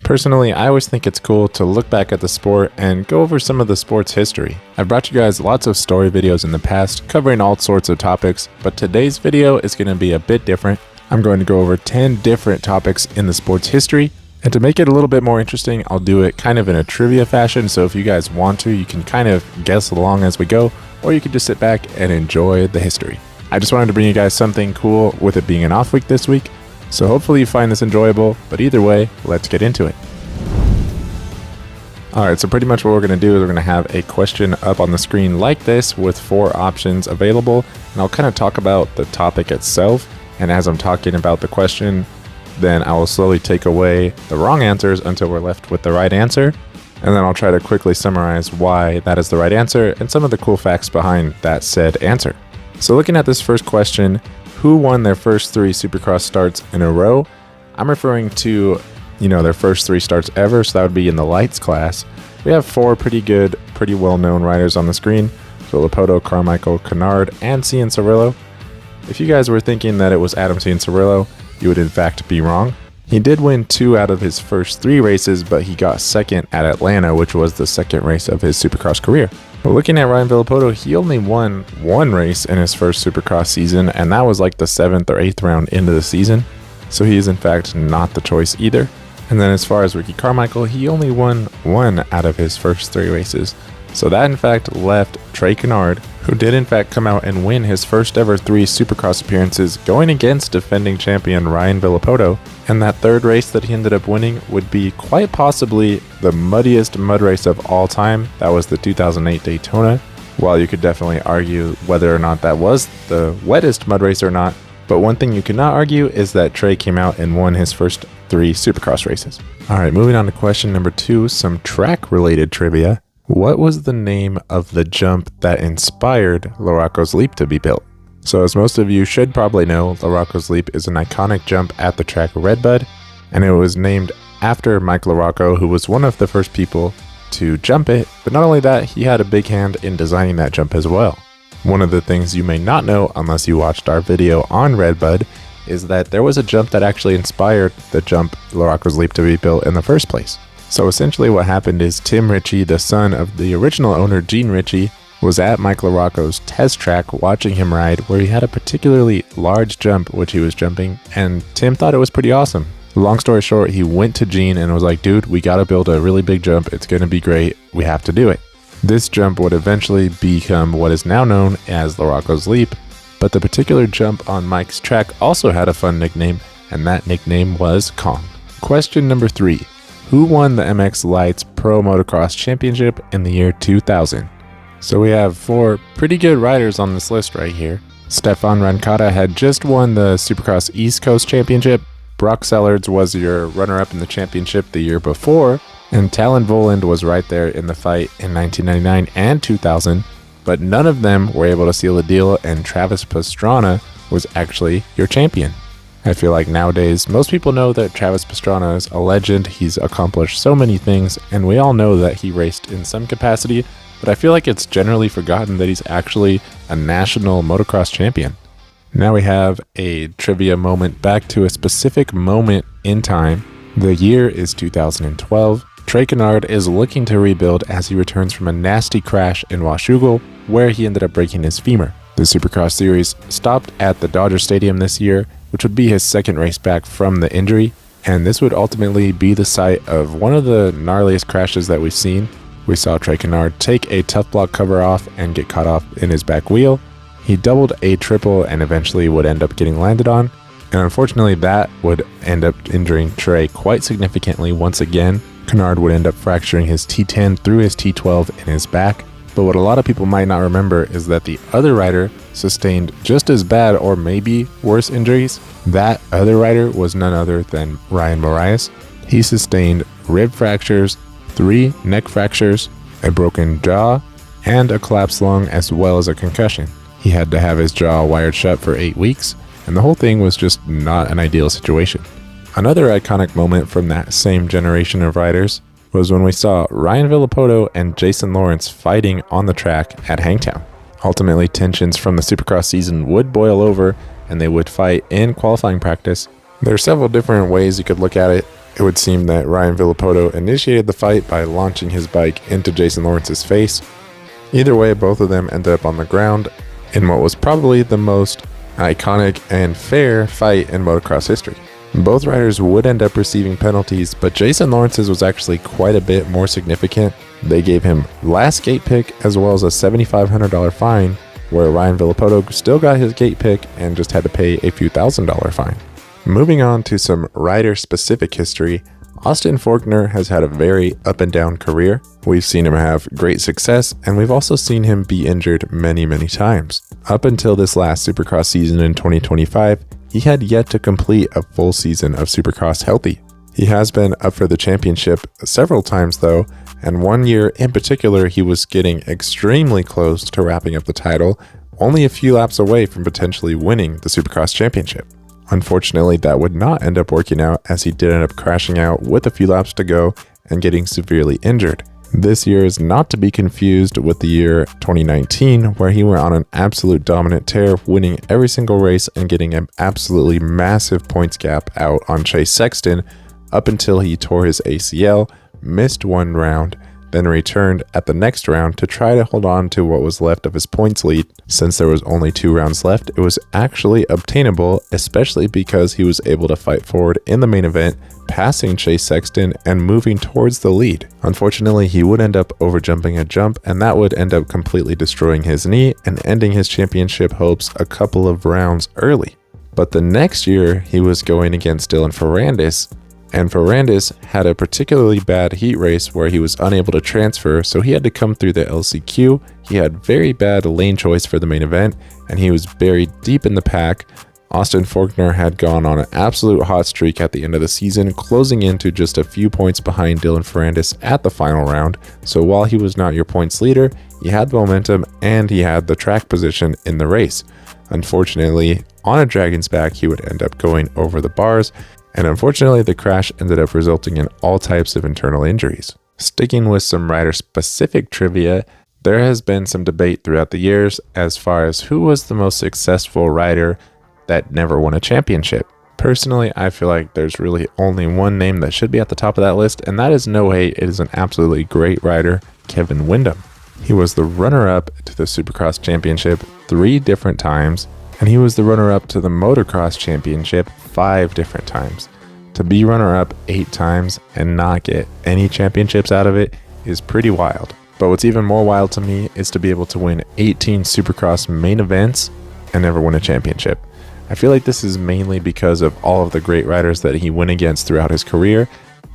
Personally, I always think it's cool to look back at the sport and go over some of the sport's history. I've brought you guys lots of story videos in the past covering all sorts of topics, but today's video is going to be a bit different. I'm going to go over 10 different topics in the sport's history, and to make it a little bit more interesting, I'll do it kind of in a trivia fashion, so if you guys want to, you can kind of guess along as we go, or you can just sit back and enjoy the history. I just wanted to bring you guys something cool with it being an off week this week, so hopefully you find this enjoyable, but either way, let's get into it. Alright, so pretty much what we're going to do is we're going to have a question up on the screen like this with 4 options available, and I'll kind of talk about the topic itself, and as I'm talking about the question, then I will slowly take away the wrong answers until we're left with the right answer, and then I'll try to quickly summarize why that is the right answer and some of the cool facts behind that said answer. So looking at this first question, who won their first 3 Supercross starts in a row? I'm referring to, their first 3 starts ever, so that would be in the lights class. We have 4 pretty good, pretty well-known riders on the screen, so Moto, Carmichael, Kennard, and Cianciarulo. If you guys were thinking that it was Adam Cianciarulo, you would in fact be wrong. He did win 2 out of his first 3 races, but he got second at Atlanta, which was the second race of his Supercross career. But looking at Ryan Villopoto, he only won 1 race in his first Supercross season, and that was like the 7th or 8th round into the season, so he is in fact not the choice either. And then as far as Ricky Carmichael, he only won 1 out of his first 3 races, so that in fact left Trey Kennard, who did in fact come out and win his first ever 3 Supercross appearances, going against defending champion Ryan Villopoto, and that 3rd race that he ended up winning would be quite possibly the muddiest mud race of all time. That was the 2008 Daytona. While you could definitely argue whether or not that was the wettest mud race or not, but one thing you cannot argue is that Trey came out and won his first 3 Supercross races. Alright, moving on to question number 2, some track related trivia. What was the name of the jump that inspired LaRocco's Leap to be built? So as most of you should probably know, LaRocco's Leap is an iconic jump at the track Redbud, and it was named after Mike LaRocco, who was one of the first people to jump it, but not only that, he had a big hand in designing that jump as well. One of the things you may not know unless you watched our video on Redbud is that there was a jump that actually inspired the jump LaRocco's Leap to be built in the first place. So essentially what happened is Tim Ritchie, the son of the original owner Gene Ritchie, was at Mike LaRocco's test track watching him ride, where he had a particularly large jump which he was jumping, and Tim thought it was pretty awesome. Long story short, he went to Gene and was like, dude, we gotta build a really big jump, it's gonna be great, we have to do it. This jump would eventually become what is now known as LaRocco's Leap, but the particular jump on Mike's track also had a fun nickname, and that nickname was Kong. Question number 3. Who won the MX Lights Pro Motocross Championship in the year 2000? So we have 4 pretty good riders on this list right here. Stefan Rancata had just won the Supercross East Coast Championship, Brock Sellards was your runner-up in the championship the year before, and Talon Voland was right there in the fight in 1999 and 2000, but none of them were able to seal the deal, and Travis Pastrana was actually your champion. I feel like nowadays, most people know that Travis Pastrana is a legend, he's accomplished so many things, and we all know that he raced in some capacity, but I feel like it's generally forgotten that he's actually a national motocross champion. Now we have a trivia moment back to a specific moment in time. The year is 2012. Trey Kennard is looking to rebuild as he returns from a nasty crash in Washougal, where he ended up breaking his femur. The Supercross series stopped at the Dodger Stadium this year, which would be his 2nd race back from the injury, and this would ultimately be the site of one of the gnarliest crashes that we've seen. We saw Trey Kennard take a tough block cover off and get caught off in his back wheel. He doubled a triple and eventually would end up getting landed on, and unfortunately that would end up injuring Trey quite significantly once again. Kennard would end up fracturing his T10 through his T12 in his back, but what a lot of people might not remember is that the other rider sustained just as bad or maybe worse injuries. That other rider was none other than Ryan Moraes. He sustained rib fractures, 3 neck fractures, a broken jaw, and a collapsed lung, as well as a concussion. He had to have his jaw wired shut for 8 weeks, and the whole thing was just not an ideal situation. Another iconic moment from that same generation of riders was when we saw Ryan Villopoto and Jason Lawrence fighting on the track at Hangtown. Ultimately, tensions from the Supercross season would boil over and they would fight in qualifying practice. There are several different ways you could look at it. It would seem that Ryan Villopoto initiated the fight by launching his bike into Jason Lawrence's face. Either way, both of them ended up on the ground in what was probably the most iconic and fair fight in motocross history. Both riders would end up receiving penalties, but Jason Lawrence's was actually quite a bit more significant. They gave him last gate pick as well as a $7,500 fine, where Ryan Villopoto still got his gate pick and just had to pay a few $1,000 fine. Moving on to some rider-specific history, Austin Forkner has had a very up and down career. We've seen him have great success, and we've also seen him be injured many times. Up until this last Supercross season in 2025, he had yet to complete a full season of Supercross healthy. He has been up for the championship several times though, and one year in particular he was getting extremely close to wrapping up the title, only a few laps away from potentially winning the Supercross championship. Unfortunately, that would not end up working out, as he did end up crashing out with a few laps to go and getting severely injured. This year is not to be confused with the year 2019, where he went on an absolute dominant tear, winning every single race and getting an absolutely massive points gap out on Chase Sexton up until he tore his ACL, missed one round, then returned at the next round to try to hold on to what was left of his points lead. Since there was only 2 rounds left, it was actually obtainable, especially because he was able to fight forward in the main event, passing Chase Sexton and moving towards the lead. Unfortunately, he would end up overjumping a jump, and that would end up completely destroying his knee and ending his championship hopes a couple of rounds early. But the next year, he was going against Dylan Ferrandis, and Ferrandis had a particularly bad heat race where he was unable to transfer, so he had to come through the LCQ. He had very bad lane choice for the main event, and he was buried deep in the pack. Austin Forkner had gone on an absolute hot streak at the end of the season, closing into just a few points behind Dylan Ferrandis at the final round. So while he was not your points leader, he had the momentum and he had the track position in the race. Unfortunately, on a dragon's back, he would end up going over the bars, and unfortunately the crash ended up resulting in all types of internal injuries. Sticking with some rider-specific trivia, there has been some debate throughout the years as far as who was the most successful rider that never won a championship. Personally, I feel like there's really only one name that should be at the top of that list, and that is no hate. It is an absolutely great rider, Kevin Windham. He was the runner-up to the Supercross championship 3 different times, and he was the runner-up to the Motocross championship 5 different times. To be runner-up 8 times and not get any championships out of it is pretty wild. But what's even more wild to me is to be able to win 18 Supercross main events and never win a championship. I feel like this is mainly because of all of the great riders that he went against throughout his career.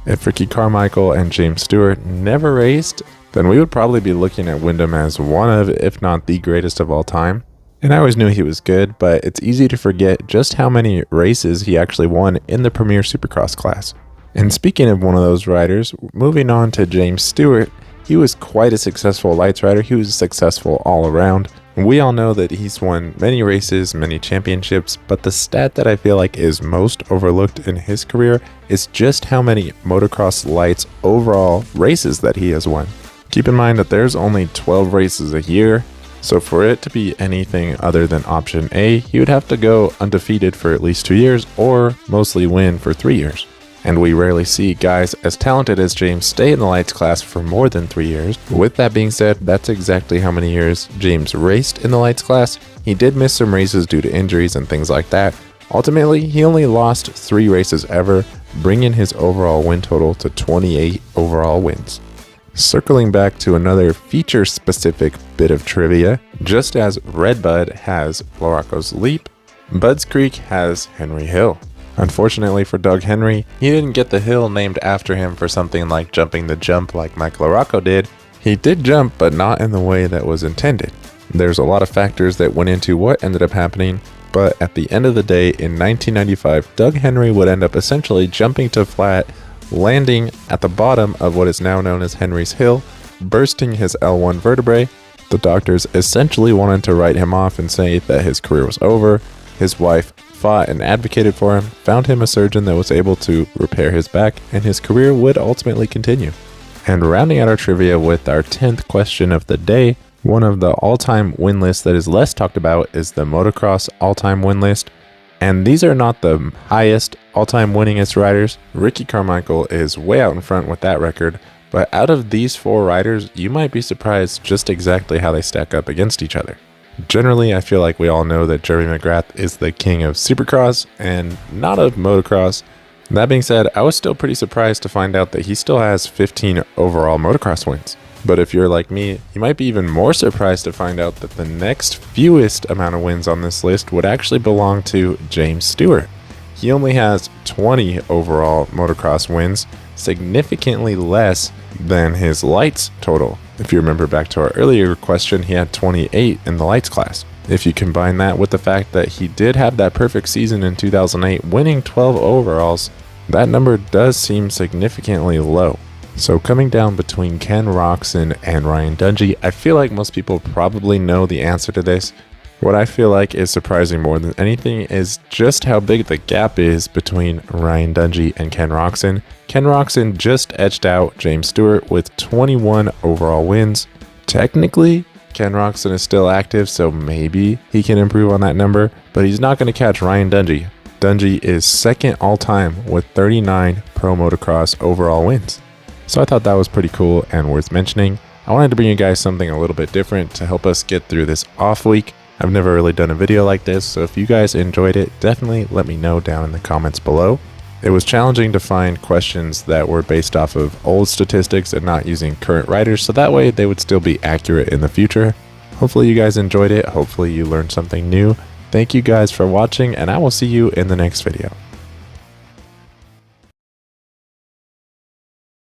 If Ricky Carmichael and James Stewart never raced, then we would probably be looking at Windham as one of, if not the greatest of all time. And I always knew he was good, but it's easy to forget just how many races he actually won in the Premier Supercross class. And speaking of one of those riders, moving on to James Stewart, he was quite a successful lights rider. He was successful all around. We all know that he's won many races, many championships, but the stat that I feel like is most overlooked in his career is just how many motocross lights overall races that he has won. Keep in mind that there's only 12 races a year, so for it to be anything other than option A, he would have to go undefeated for at least 2 years or mostly win for 3 years. And we rarely see guys as talented as James stay in the lights class for more than 3 years. With that being said, that's exactly how many years James raced in the lights class. He did miss some races due to injuries and things like that. Ultimately, he only lost 3 races ever, bringing his overall win total to 28 overall wins. Circling back to another feature-specific bit of trivia, just as Redbud has Larocco's Leap, Bud's Creek has Henry Hill. Unfortunately for Doug Henry, he didn't get the hill named after him for something like jumping the jump like Mike Larocco did. He did jump, but not in the way that was intended. There's a lot of factors that went into what ended up happening, but at the end of the day, in 1995, Doug Henry would end up essentially jumping to flat, landing at the bottom of what is now known as Henry's Hill, bursting his L1 vertebrae. The doctors essentially wanted to write him off and say that his career was over. His wife fought and advocated for him, found him a surgeon that was able to repair his back, and his career would ultimately continue. And rounding out our trivia with our 10th question of the day, one of the all-time win lists that is less talked about is the Motocross all-time win list. And these are not the highest all-time winningest riders. Ricky Carmichael is way out in front with that record, but out of these 4 riders, you might be surprised just exactly how they stack up against each other. Generally, I feel like we all know that Jeremy McGrath is the king of Supercross and not of Motocross. That being said, I was still pretty surprised to find out that he still has 15 overall Motocross wins. But if you're like me, you might be even more surprised to find out that the next fewest amount of wins on this list would actually belong to James Stewart. He only has 20 overall motocross wins, significantly less than his lights total. If you remember back to our earlier question, he had 28 in the lights class. If you combine that with the fact that he did have that perfect season in 2008, winning 12 overalls, that number does seem significantly low. So coming down between Ken Roczen and Ryan Dungey, I feel like most people probably know the answer to this. What I feel like is surprising more than anything is just how big the gap is between Ryan Dungey and Ken Roczen. Ken Roczen just edged out James Stewart with 21 overall wins. Technically, Ken Roczen is still active, so maybe he can improve on that number, but he's not going to catch Ryan Dungey. Dungey is second all-time with 39 pro motocross overall wins. So I thought that was pretty cool and worth mentioning. I wanted to bring you guys something a little bit different to help us get through this off week. I've never really done a video like this, so if you guys enjoyed it, definitely let me know down in the comments below. It was challenging to find questions that were based off of old statistics and not using current riders, so that way they would still be accurate in the future. Hopefully you guys enjoyed it. Hopefully you learned something new. Thank you guys for watching, and I will see you in the next video.